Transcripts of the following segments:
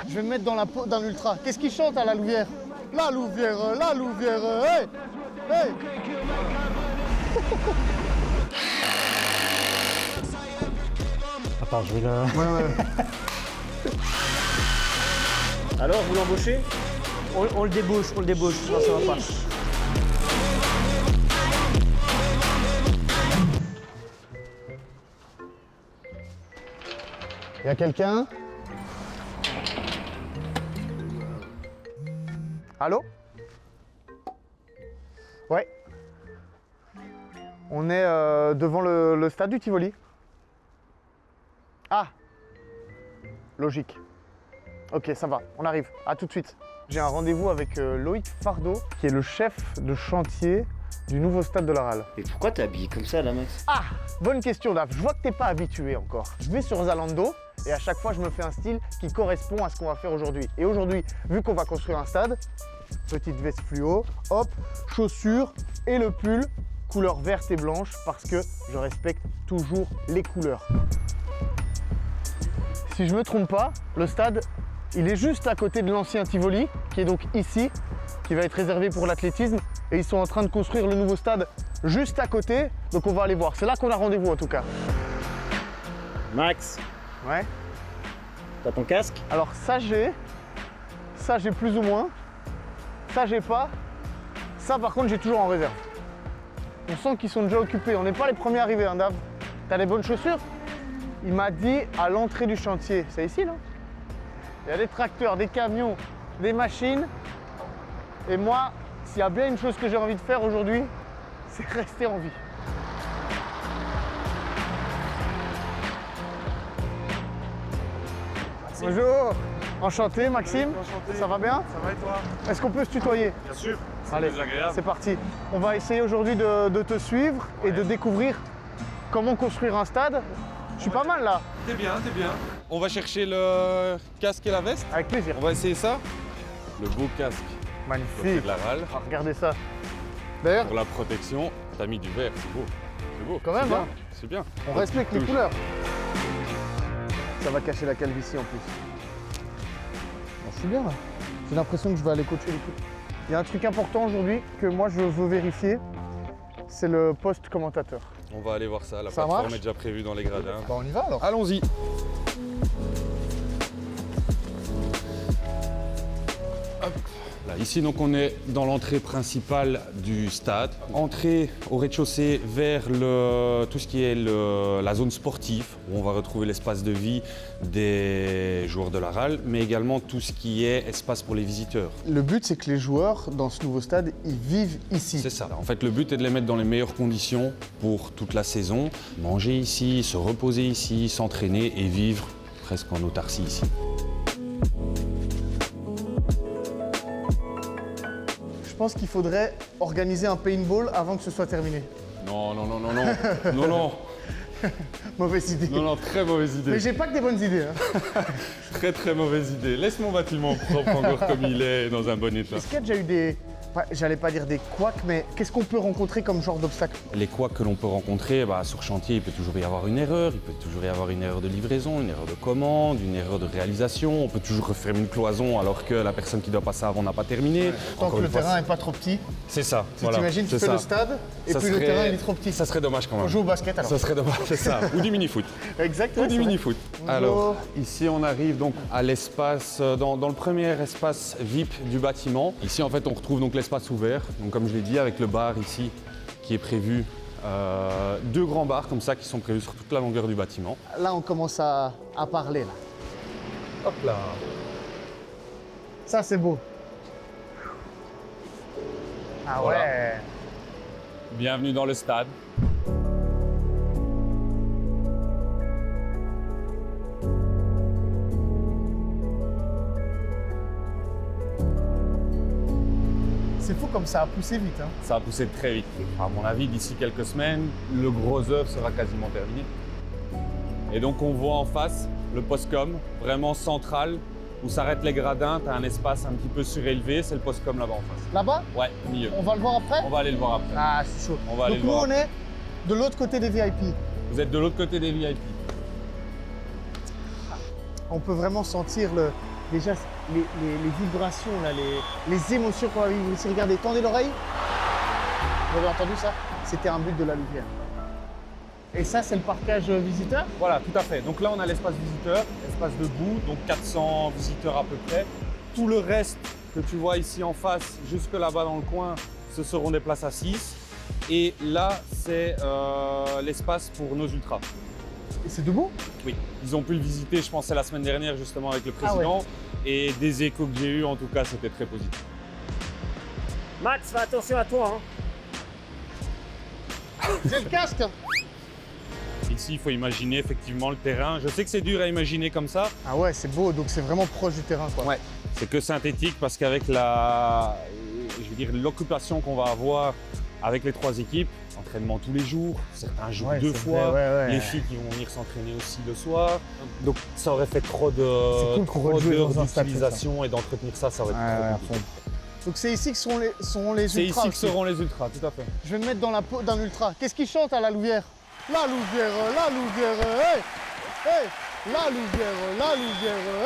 Je vais me mettre dans la peau d'un ultra. Qu'est-ce qu'il chante à la Louvière? La Louvière, hey! Hey! Attends, je vais le... Ouais. Alors, vous l'embauchez? On le débouche, Non, ça va pas. Y a quelqu'un? Allô? Ouais. On est devant le stade du Tivoli. Ah! Logique. Ok, ça va, on arrive. À tout de suite. J'ai un rendez-vous avec Loïc Fardeau, qui est le chef de chantier du nouveau stade de la Ralle. Mais pourquoi t'es habillé comme ça, là, Max? Ah! Bonne question, Dave. Je vois que t'es pas habitué encore. Je vais sur Zalando et à chaque fois, je me fais un style qui correspond à ce qu'on va faire aujourd'hui. Et aujourd'hui, vu qu'on va construire un stade, petite veste fluo, hop, chaussures et le pull, couleur verte et blanche, parce que je respecte toujours les couleurs. Si je me trompe pas, le stade, il est juste à côté de l'ancien Tivoli, qui est donc ici, qui va être réservé pour l'athlétisme. Et ils sont en train de construire le nouveau stade juste à côté, donc on va aller voir. C'est là qu'on a rendez-vous en tout cas. Max, Ouais. t'as ton casque? Alors ça j'ai plus ou moins, ça j'ai pas, ça par contre j'ai toujours en réserve. On sent qu'ils sont déjà occupés, on n'est pas les premiers arrivés, hein, Dave. T'as les bonnes chaussures? Il m'a dit à l'entrée du chantier, c'est ici là? Il y a des tracteurs, des camions, des machines. Et moi, s'il y a bien une chose que j'ai envie de faire aujourd'hui, c'est rester en vie. Bonjour, enchanté Maxime. Enchanté. Ça va bien? Ça va et toi? Est-ce qu'on peut se tutoyer? Bien sûr. Allez, plus agréable. c'est parti. On va essayer aujourd'hui de te suivre et de découvrir comment construire un stade. Je suis pas mal là, T'es bien, t'es bien. On va chercher le casque et la veste. avec plaisir. On va essayer ça. Le beau casque côté Magnifique. de la Ralle. Ah, regardez ça. D'ailleurs, Pour la protection, t'as mis du vert, c'est beau. C'est beau. Quand même, C'est bien, hein. C'est bien. on respecte les Touche. couleurs. Ça va cacher la calvitie en plus. Bon, je suis bien là. J'ai l'impression que je vais aller coacher l'équipe. Il y a un truc important aujourd'hui que moi je veux vérifier, c'est le poste commentateur. On va aller voir ça. La Ça plateforme marche est déjà prévue dans les gradins. Bah on y va alors. Allons-y. Hop. Là, ici, donc, on est dans l'entrée principale du stade. Entrée au rez-de-chaussée vers tout ce qui est la zone sportive, où on va retrouver l'espace de vie des joueurs de la Ralle, mais également tout ce qui est espace pour les visiteurs. Le but c'est que les joueurs dans ce nouveau stade, ils vivent ici. C'est ça. En fait, le but est de les mettre dans les meilleures conditions pour toute la saison. Manger ici, se reposer ici, s'entraîner et vivre presque en autarcie ici. Je pense qu'il faudrait organiser un paintball avant que ce soit terminé. Non, non, non, non, non. Non, non. Mauvaise idée. Non, non, très mauvaise idée. Mais j'ai pas que des bonnes idées. Hein. Très, très mauvaise idée. Laisse mon bâtiment propre encore comme il est, dans un bon état. Est-ce qu'il y a déjà eu des... enfin, j'allais pas dire des couacs, mais qu'est-ce qu'on peut rencontrer comme genre d'obstacle? Les couacs que l'on peut rencontrer, sur chantier, il peut toujours y avoir une erreur. Il peut toujours y avoir une erreur de livraison, une erreur de commande, une erreur de réalisation. On peut toujours refermer une cloison alors que la personne qui doit passer avant n'a pas terminé. Tant Encore que le une fois, terrain n'est pas trop petit. c'est ça. Tu t'imagines, tu fais le stade et Ça puis le serait- terrain il est trop petit. Ça serait dommage quand même. On joue au basket alors. Ça serait dommage, c'est ça. Ou du mini-foot. Exactement. Ou du mini-foot. Bonjour. Alors, ici, on arrive donc à l'espace, dans le premier espace VIP du bâtiment. Ici, en fait, on retrouve donc l'espace ouvert. Donc, comme je l'ai dit, avec le bar ici qui est prévu. Deux grands bars comme ça qui sont prévus sur toute la longueur du bâtiment. Là on commence à parler là. Hop là. Ça c'est beau. Ah Voilà. ouais. Bienvenue dans le stade. C'est fou comme ça a poussé vite. Hein. Ça a poussé très vite. À mon avis, d'ici quelques semaines, le gros œuvre sera quasiment terminé. Et donc on voit en face le postcom, vraiment central, où s'arrêtent les gradins. Tu as un espace un petit peu surélevé, c'est le postcom là-bas en face. Là-bas, Ouais, au milieu. on va le voir après. On va aller le voir après. Ah c'est chaud. On va aller Donc le nous voir on est de l'autre côté des VIP. Vous êtes de l'autre côté des VIP. On peut vraiment sentir déjà les vibrations, là, les émotions qu'on va vivre ici. Regardez, tendez l'oreille. Vous avez entendu ça? C'était un but de la Louvière. Et ça, c'est le parcage visiteur? Voilà, tout à fait. Donc là, on a l'espace visiteur, l'espace debout, donc 400 visiteurs à peu près. Tout le reste que tu vois ici en face, jusque là-bas dans le coin, ce seront des places assises. Et là, c'est l'espace pour nos ultras. Et c'est debout? Oui, ils ont pu le visiter, je pense, c'est la semaine dernière justement avec le président. Et des échos que j'ai eus, en tout cas, c'était très positif. Max, fais attention à toi. J'ai le casque. Ici, il faut imaginer effectivement le terrain. Je sais que c'est dur à imaginer comme ça. Ah ouais, c'est beau, donc c'est vraiment proche du terrain, quoi. Ouais, c'est que synthétique parce qu'avec l'occupation qu'on va avoir avec les 3 équipes, entraînement tous les jours, certains jouent Ouais, 2 c'est fois, vrai, ouais. les filles qui vont venir s'entraîner aussi le soir. Donc ça aurait fait trop C'est cool qu'on rejouer d'heures dans un stade d'utilisation et d'entretenir ça, ça aurait été trop compliqué. Donc c'est ici que seront les C'est ultras ici que aussi. seront les ultras, tout à fait. Je vais me mettre dans la peau d'un ultra. Qu'est-ce qu'ils chantent à la Louvière? La Louvière, hey! Hey! La Louvière,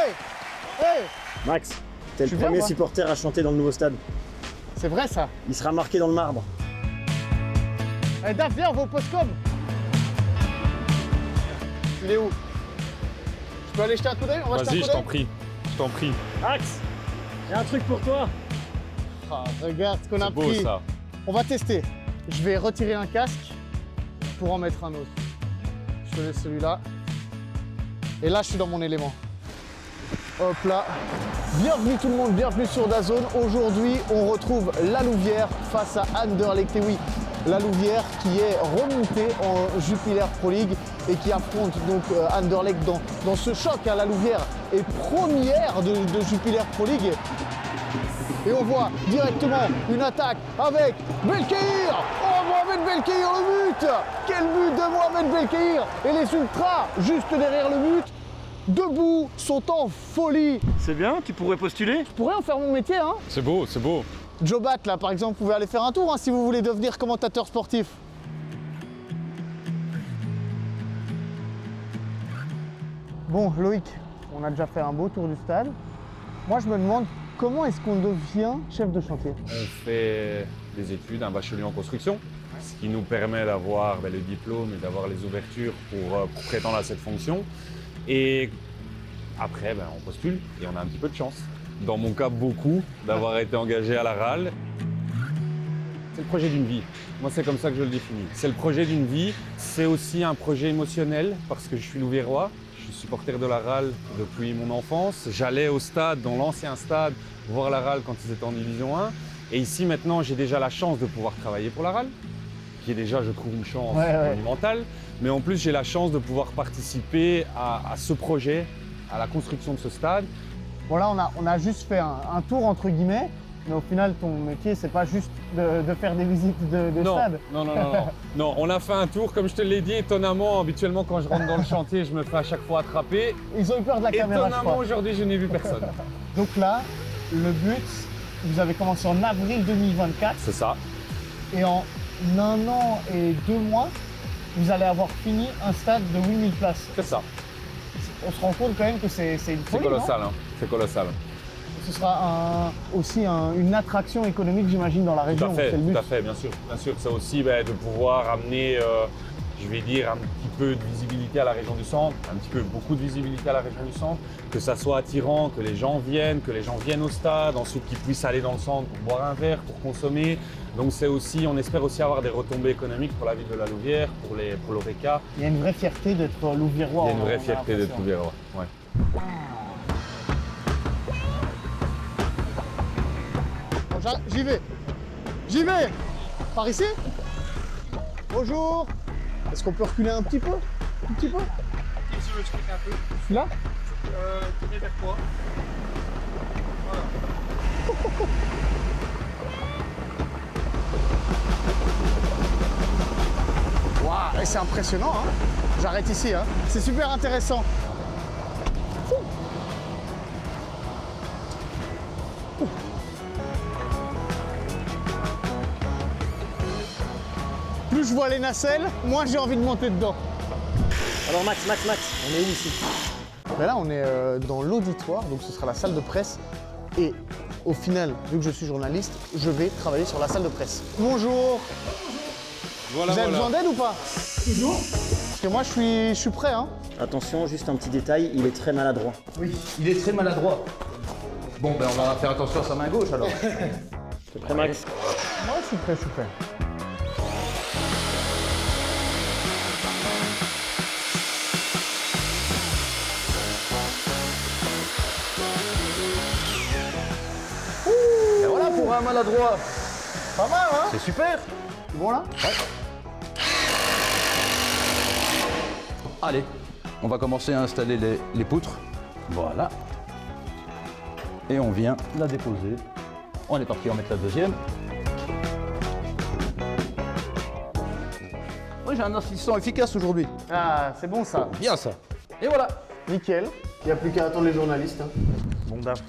hey! Hey! Max, t'es Je suis le bien, premier moi. supporter à chanter dans le nouveau stade. C'est vrai ça. Il sera marqué dans le marbre. Eh Daf, viens, on va au postcom. Il est où? Je peux aller jeter un coup d'œil? On va jeter un Vas-y, coup je t'en d'œil? prie, je t'en prie. Max, j'ai un truc pour toi. Ah, regarde ce qu'on a C'est beau pris. ça. On va tester. Je vais retirer un casque pour en mettre un autre. Je te laisse celui-là. Et là, je suis dans mon élément. Hop là. Bienvenue tout le monde, bienvenue sur DAZN. Aujourd'hui, on retrouve la Louvière face à Anderlecht. Et oui, la Louvière qui est remontée en Jupiler Pro League et qui affronte donc Anderlecht dans ce choc. La Louvière est première de Jupiler Pro League. Et on voit directement une attaque avec Belkheir. Oh, Mohamed Belkheir, le but! Quel but de Mohamed Belkheir! Et les ultras, juste derrière le but, debout, sont en folie. C'est bien, tu pourrais postuler. Je pourrais en faire mon métier, hein? C'est beau, c'est beau. Jobat, là, par exemple, vous pouvez aller faire un tour hein, si vous voulez devenir commentateur sportif. Bon, Loïc, on a déjà fait un beau tour du stade. Moi, je me demande comment est-ce qu'on devient chef de chantier? On fait des études, un bachelier en construction, ce qui nous permet d'avoir le diplôme et d'avoir les ouvertures pour prétendre à cette fonction. Et après, on postule et on a un petit peu de chance. Dans mon cas, beaucoup, d'avoir été engagé à la RAL. C'est le projet d'une vie. Moi, c'est comme ça que je le définis. C'est le projet d'une vie. C'est aussi un projet émotionnel parce que je suis louviérois. Je suis supporter de la RAL depuis mon enfance. J'allais au stade, dans l'ancien stade, voir la RAL quand ils étaient en Division 1. Et ici, maintenant, j'ai déjà la chance de pouvoir travailler pour la RAL, qui est déjà, je trouve, une chance monumentale. Mais en plus, j'ai la chance de pouvoir participer à ce projet, à la construction de ce stade. Bon là, on a juste fait un tour entre guillemets, mais au final, ton métier, c'est pas juste de faire des visites de stade. Non. Non, on a fait un tour, comme je te l'ai dit, étonnamment, habituellement, quand je rentre dans le chantier, je me fais à chaque fois attraper. Ils ont eu peur de la caméra, je Étonnamment, crois. aujourd'hui, je n'ai vu personne. Donc là, le but, vous avez commencé en avril 2024 C'est ça. et en 1 an et 2 mois, vous allez avoir fini un stade de 8000 places. C'est ça. On se rend compte quand même que c'est une C'est folie, colossal, non? hein. C'est colossal. Ce sera aussi une attraction économique, j'imagine, dans la Tout région. à fait, C'est le but. tout à fait, bien sûr. Bien sûr, c'est aussi de pouvoir amener, je vais dire, un petit peu de visibilité à la région du centre, beaucoup de visibilité à la région du centre, que ça soit attirant, que les gens viennent au stade, ensuite qu'ils puissent aller dans le centre pour boire un verre, pour consommer. Donc c'est aussi, on espère aussi avoir des retombées économiques pour la ville de la Louvière, pour l'ORECA. Il y a une vraie fierté d'être louviérois. Il y a une vraie on fierté d'être l'impression. louviérois. Ouais. Bon, j'y vais. J'y vais. Par ici. Bonjour. Est-ce qu'on peut reculer un petit peu? Un petit peu? Si je explique un peu, Celui-là? tournez vers toi. Waouh, et c'est impressionnant, hein. J'arrête ici, hein. C'est super intéressant. Ouh. Ouh. Plus je vois les nacelles, moins j'ai envie de monter dedans. Alors Max, on est où ici? Mais là, on est dans l'auditoire, donc ce sera la salle de presse. Et au final, vu que je suis journaliste, je vais travailler sur la salle de presse. Bonjour. Voilà, Vous avez besoin d'aide ou pas? Toujours. Parce que moi, je suis prêt. Hein. Attention, juste un petit détail, il est très maladroit. Oui, il est très maladroit. Bon, ben on va faire attention à sa main gauche alors. T'es prêt, Max? Moi, je suis prêt, je suis prêt. Et voilà pour un maladroit. Pas mal, hein? C'est super. C'est bon là? Allez, on va commencer à installer les poutres. Voilà. Et on vient la déposer. On est parti en mettre la deuxième. Oui, j'ai un assistant efficace aujourd'hui. Ah, c'est bon ça. Bien ça. Et voilà. Nickel. Il n'y a plus qu'à attendre les journalistes. Hein. Bon, Dave,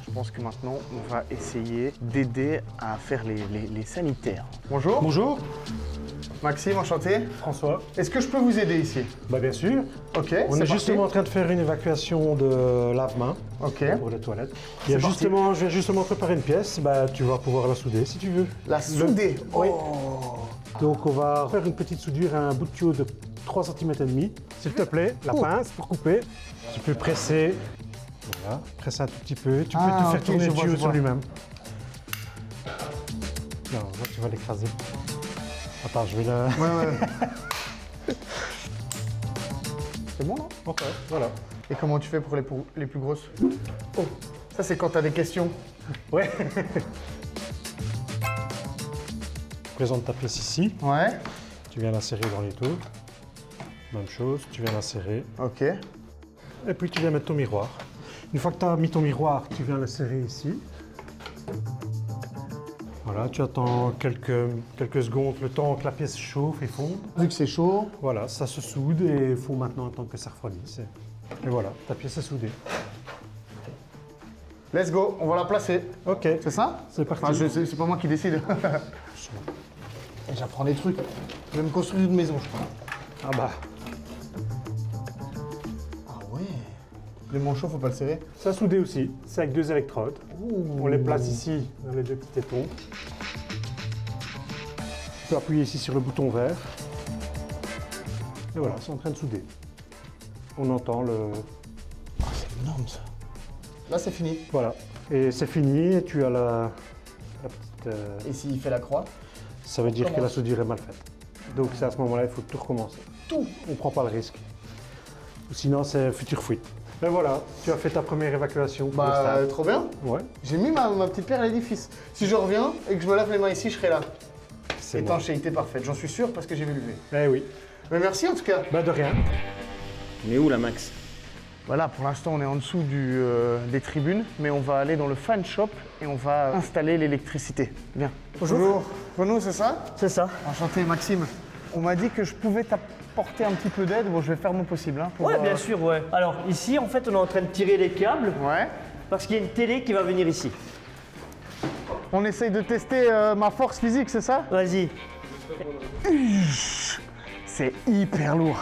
je pense que maintenant, on va essayer d'aider à faire les sanitaires. Bonjour. Bonjour, Maxime, enchanté. François. Est-ce que je peux vous aider ici? Bah bien sûr. Ok, On c'est est justement en parti. train de faire une évacuation de lave-main Ok. pour les toilettes. C'est parti. Je viens justement préparer une pièce. Bah tu vas pouvoir la souder si tu veux. La souder. Oui. Oh. Donc on va faire une petite soudure à un bout de tuyau de 3,5 cm. S'il te plaît, la pince pour couper. Tu peux presser. Voilà, presser un tout petit peu. Tu peux te faire ok, tourner je le vois, tuyau je sur vois. lui-même. Non, là tu vas l'écraser. Attends, je vais le... Ouais. C'est bon, non? Ok, voilà. Et comment tu fais pour les plus grosses? Oh, ça c'est quand t'as des questions. Ouais. Présente ta pièce ici. Ouais. Tu viens l'insérer dans les tours. Même chose, tu viens l'insérer. Ok. Et puis tu viens mettre ton miroir. Une fois que tu as mis ton miroir, tu viens l'insérer ici. Voilà, tu attends quelques secondes, le temps que la pièce chauffe et fonde. Vu que c'est chaud. Voilà, ça se soude et il faut maintenant attendre que ça refroidisse. Et voilà, ta pièce est soudée. Let's go, on va la placer. Ok, C'est ça? c'est parti. Enfin, c'est pas moi qui décide. Et j'apprends des trucs. Je vais me construire une maison, je crois. Ah bah, Ah ouais. Les manchots, faut pas le serrer. ça soudé aussi, c'est avec 2 électrodes. On les place ici, dans les 2 petits tétons. Tu peux appuyer ici sur le bouton vert. Et voilà, c'est en train de souder. On entend le... Ah, c'est énorme ça. Là, c'est fini. Voilà. Et c'est fini, et tu as la petite... Et s'il fait la croix? Ça veut dire Comment que la soudure est mal faite. Donc c'est à ce moment-là, il faut tout recommencer. Tout. On ne prend pas le risque. Ou sinon, c'est future fuite. Et voilà, tu as fait ta première évacuation. pour le Bah, stade. trop bien. Ouais, J'ai mis ma petite pierre à l'édifice. Si je reviens et que je me lave les mains ici, je serai là. c'est bon. Étanchéité parfaite, j'en suis sûr parce que j'ai vu le V. Eh oui. Mais merci en tout cas. Bah de rien. Mais où la Max? Voilà, pour l'instant on est en dessous des tribunes, mais on va aller dans le fan shop et on va installer l'électricité. Viens. Bonjour. Renaud, c'est ça? C'est ça. Enchanté, Maxime. On m'a dit que je pouvais t'apporter un petit peu d'aide. Bon, je vais faire mon possible. Hein, pour, Ouais, bien sûr, ouais. Alors ici, en fait, on est en train de tirer les câbles Ouais. parce qu'il y a une télé qui va venir ici. On essaye de tester ma force physique, c'est ça? Vas-y. C'est hyper lourd.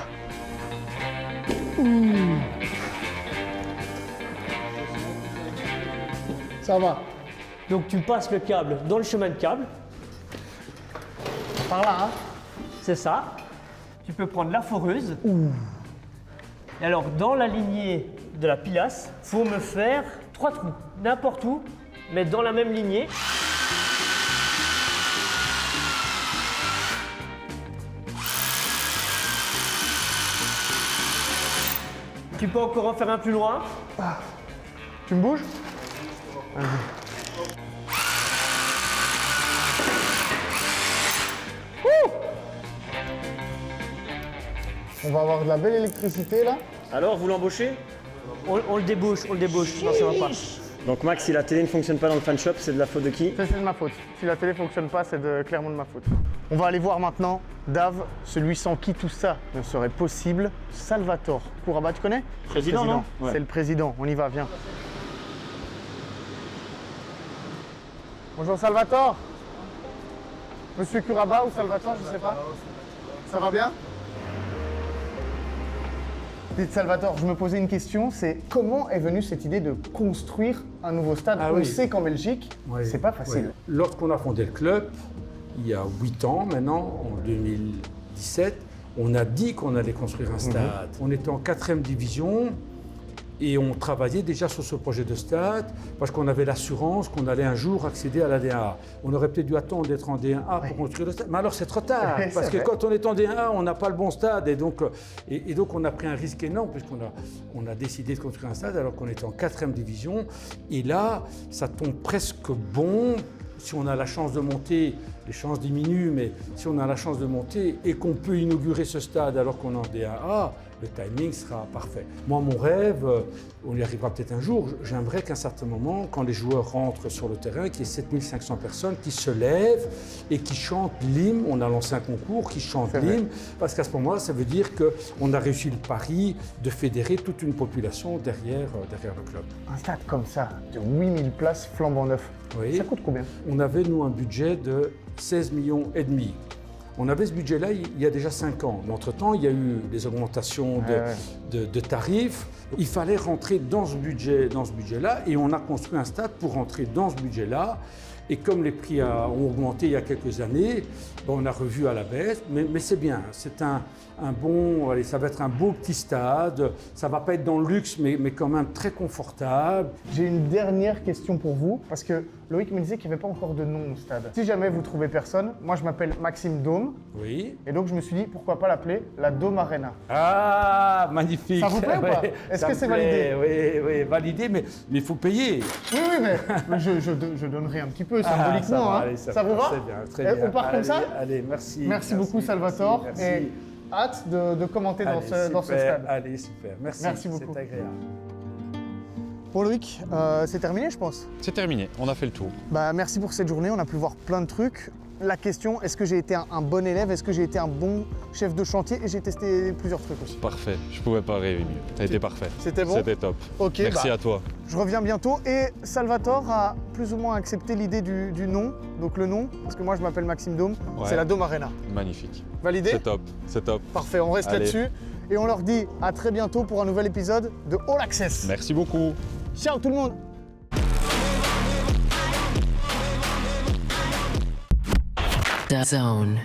Ça va. Donc tu passes le câble dans le chemin de câble, Par là, hein? c'est ça. Tu peux prendre la foreuse. Et alors, dans la lignée de la pilasse, faut me faire 3 trous, n'importe où, mais dans la même lignée. Tu peux encore en faire un plus loin. Tu me bouges? On va avoir de la belle électricité là. Alors, vous l'embauchez? On le débouche, non ça va pas. Donc Max, si la télé ne fonctionne pas dans le fan shop, c'est de la faute de qui? C'est de ma faute. Si la télé fonctionne pas, c'est clairement de ma faute. On va aller voir maintenant Dave, celui sans qui tout ça ne serait possible. Salvatore Kouraba, tu connais? Président, non? Ouais. C'est le président. On y va, viens. Bonjour Salvatore. Monsieur Kouraba ou Salvatore, je sais pas. Ça va bien? Dites Salvatore, je me posais une question, c'est comment est venue cette idée de construire un nouveau stade? Ah On oui. sait qu'en Belgique, Ouais, c'est pas facile. ouais. Lorsqu'on a fondé le club, il y a 8 ans maintenant, en 2017, on a dit qu'on allait construire un stade. On était en 4e division et on travaillait déjà sur ce projet de stade parce qu'on avait l'assurance qu'on allait un jour accéder à la D1A. On aurait peut-être dû attendre d'être en D1A pour construire le stade. Mais alors c'est trop tard, Ouais, parce c'est que vrai. quand on est en D1A, on n'a pas le bon stade. Et donc on a pris un risque énorme puisqu'on a décidé de construire un stade alors qu'on était en 4e division. Et là, ça tombe presque bon. Si on a la chance de monter, les chances diminuent, mais si on a la chance de monter et qu'on peut inaugurer ce stade alors qu'on est en D1A, le timing sera parfait. Moi, mon rêve, on y arrivera peut-être un jour, j'aimerais qu'à un certain moment, quand les joueurs rentrent sur le terrain, qu'il y ait 7500 personnes qui se lèvent et qui chantent l'hymne. On a lancé un concours qui chante C'est vrai. l'hymne, parce qu'à ce moment-là, ça veut dire qu'on a réussi le pari de fédérer toute une population derrière le club. Un stade comme ça, de 8000 places flambant neuf, Oui. ça coûte combien? On avait, nous, un budget de 16,5 millions. On avait ce budget-là il y a déjà 5 ans. Mais entre-temps, il y a eu des augmentations de tarifs. Il fallait rentrer dans ce budget-là et on a construit un stade pour rentrer dans ce budget-là. Et comme les prix ont augmenté il y a quelques années, on a revu à la baisse. Mais c'est bien, c'est un bon, allez, ça va être un beau petit stade. Ça ne va pas être dans le luxe, mais quand même très confortable. J'ai une dernière question pour vous, parce que Loïc me disait qu'il n'y avait pas encore de nom au stade. Si jamais vous trouvez personne, moi je m'appelle Maxime Dôme, Oui. et donc je me suis dit pourquoi pas l'appeler la Dôme Arena. Ah, magnifique. Ça vous plaît ou pas? Ouais, Est-ce ça que me c'est plaît, validé? Oui, validé, mais il faut payer. Oui, mais je donnerai un petit peu Ah, symboliquement. ça va, hein. allez, Ça vous va? C'est bien, très Et bien. on part comme ça? Allez, merci. Merci beaucoup Salvatore, merci. et hâte de commenter dans Allez, ce super, stade. Allez, super. Merci. Merci beaucoup. C'est agréable. Bon Loïc, c'est terminé je pense. C'est terminé, on a fait le tour. Bah, merci pour cette journée, on a pu voir plein de trucs. La question, est-ce que j'ai été un bon élève? Est-ce que j'ai été un bon chef de chantier? Et j'ai testé plusieurs trucs aussi. Parfait, je pouvais pas rêver mieux. T'as été parfait. C'était bon? C'était top. Ok, Merci bah, à toi. je reviens bientôt. Et Salvatore a plus ou moins accepté l'idée du nom. Donc le nom, parce que moi je m'appelle Maxime Dôme, Ouais. c'est la Dôme Arena. Magnifique. Validé? C'est top, c'est top. Parfait, on reste Allez. là-dessus. Et on leur dit à très bientôt pour un nouvel épisode de All Access. Merci beaucoup. Ciao tout le monde! DAZN.